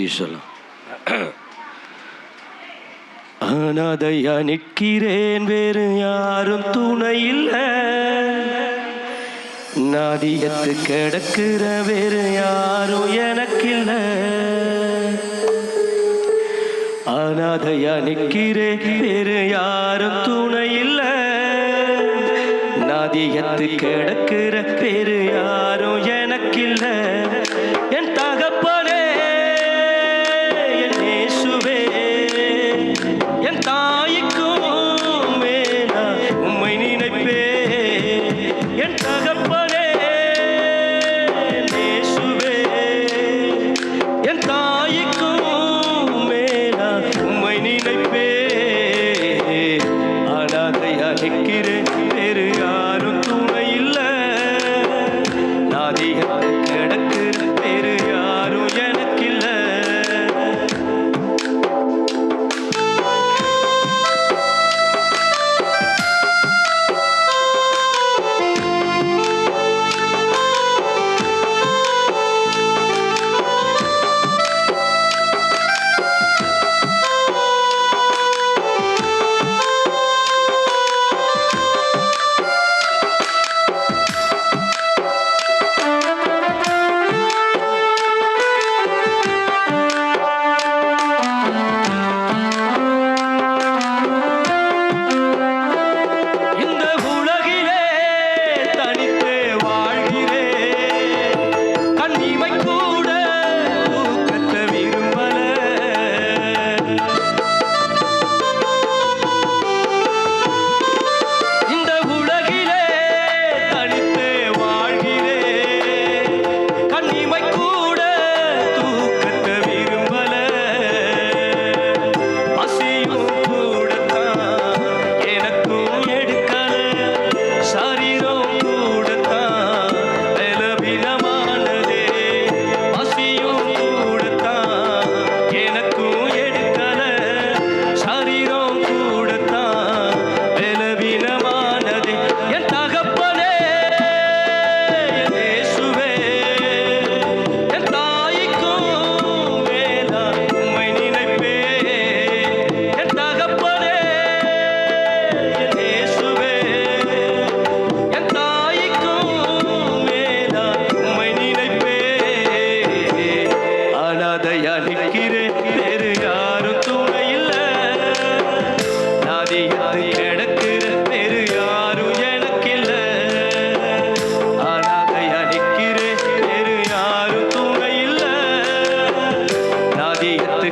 கைசலாம். அனாதையா நிற்கிறேன், வேறு யாரும் துணை இல்லை. நாதியத்து கிடக்கிற வேறு யாரும் எனக்கில்லை. அனாதையா நிற்கிறேன், வேறு யாரும் துணை இல்லை. நாதியத்து கிடக்கிற வேறு யாரும் எனக்கில்லை. என் தகப்பனே, என் இயேசுவே, என் தாய்க்கும் மேலா உம்மை நினைப்பே. என் தகப்பனே, என் இயேசுவே, என் தாய்க்கும் மேலா உம்மை நினைப்பே. அனாதையா நிற்கிறேன், வேறு யாரும் துணை இல்லை. நாதியத்து கிடக்கிற வேறு யாரும் எனக்கில்லை. அனாதையா நிற்கிறேன், வேறு யாரும் துணை இல்லை. நாதியத்து கிடக்கிற வேறு யாரும் எனக்கில்லை. அனாதையா நிற்கிறேன், வேறு யாரும் துணை இல்லை. நாதியத்து